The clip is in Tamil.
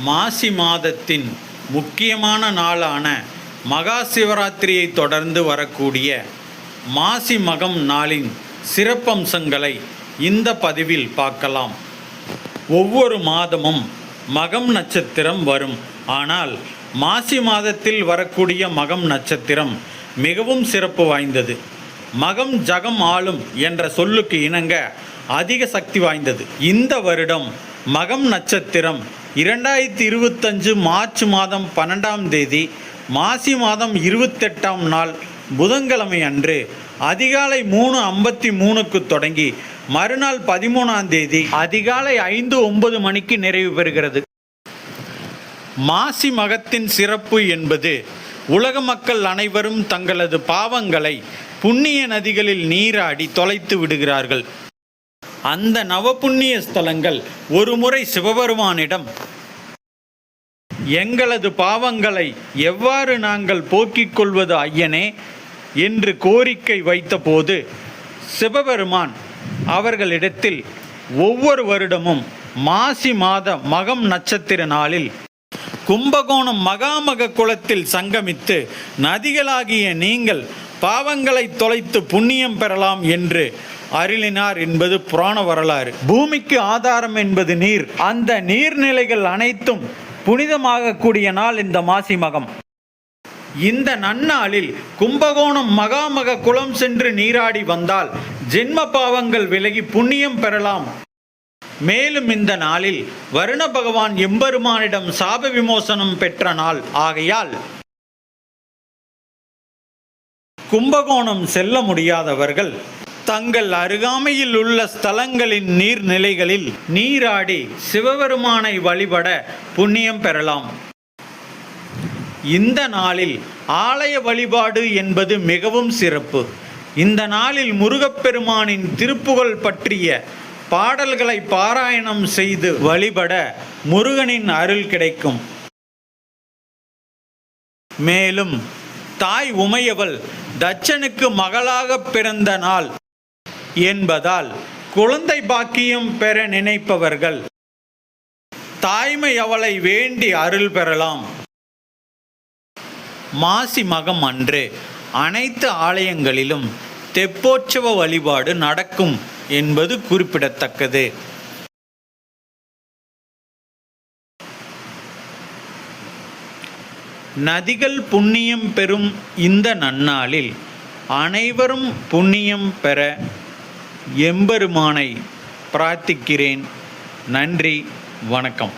மாசி மாதத்தின் முக்கியமான நாளான மகா சிவராத்திரியை தொடர்ந்து வரக்கூடிய மாசி மகம் நாளின் சிறப்பம்சங்களை இந்த பதிவில் பார்க்கலாம். ஒவ்வொரு மாதமும் மகம் நட்சத்திரம் வரும். ஆனால் மாசி மாதத்தில் வரக்கூடிய மகம் நட்சத்திரம் மிகவும் சிறப்பு வாய்ந்தது. மகம் ஜகம் ஆளும் என்ற சொல்லுக்கு இணங்க அதிக சக்தி வாய்ந்தது. இந்த வருடம் மகம் நட்சத்திரம் 2025 மார்ச் மாதம் 12ஆம் தேதி மாசி மாதம் 28ஆம் நாள் புதன்கிழமை அன்று அதிகாலை 3:53க்கு தொடங்கி மறுநாள் 13ஆம் தேதி அதிகாலை 5:09 மணிக்கு நிறைவு பெறுகிறது. மாசி மகத்தின் சிறப்பு என்பது உலக மக்கள் அனைவரும் தங்களது பாவங்களை புண்ணிய நதிகளில் நீராடி தொலைத்து விடுகிறார்கள். அந்த நவபுண்ணிய ஸ்தலங்கள் ஒருமுறை சிவபெருமானிடம் எங்களது பாவங்களை எவ்வாறு நாங்கள் போக்கிக் கொள்வது ஐயனே என்று கோரிக்கை வைத்தபோது சிவபெருமான் அவர்களிடத்தில் ஒவ்வொரு வருடமும் மாசி மாத மகம் நட்சத்திர நாளில் கும்பகோணம் மகாமக குளத்தில் சங்கமித்து நதிகளாகிய நீங்கள் பாவங்களை தொலைத்து புண்ணியம் பெறலாம் என்று அருளினார் என்பது புராண வரலாறு. பூமிக்கு ஆதாரம் என்பது நீர். அந்த நீர்நிலைகள் அனைத்தும் புனிதமாக கூடிய நாள் இந்த மாசி மகம். இந்த நன்னாளில் கும்பகோணம் மகாமக குளம் சென்று நீராடி வந்தால் ஜென்ம பாவங்கள் விலகி புண்ணியம் பெறலாம். மேலும் இந்த நாளில் வருண பகவான் எம்பெருமானிடம் சாப விமோசனம் பெற்ற நாள் ஆகையால் கும்பகோணம் செல்ல முடியாதவர்கள் தங்கள் அருகாமையில் உள்ள ஸ்தலங்களின் நீர்நிலைகளில் நீராடி சிவபெருமானை வழிபட புண்ணியம் பெறலாம். இந்த நாளில் ஆலய வழிபாடு என்பது மிகவும் சிறப்பு. இந்த நாளில் முருகப்பெருமானின் திருப்புகழ் பற்றிய பாடல்களை பாராயணம் செய்து வழிபட முருகனின் அருள் கிடைக்கும். மேலும் தாய் உமையவள் தட்சனுக்கு மகளாக பிறந்த நாள் என்பதால் குழந்தை பாக்கியம் பெற நினைப்பவர்கள் தாய்மை அவளை வேண்டி அருள் பெறலாம். மாசி மகம் அன்று அனைத்து ஆலயங்களிலும் தெப்போற்சவ வழிபாடு நடக்கும் என்பது குறிப்பிடத்தக்கது. நதிகள் புண்ணியம் பெறும் இந்த நன்னாளில் அனைவரும் புண்ணியம் பெற எம்பெருமானை பிரார்த்திக்கிறேன். நன்றி, வணக்கம்.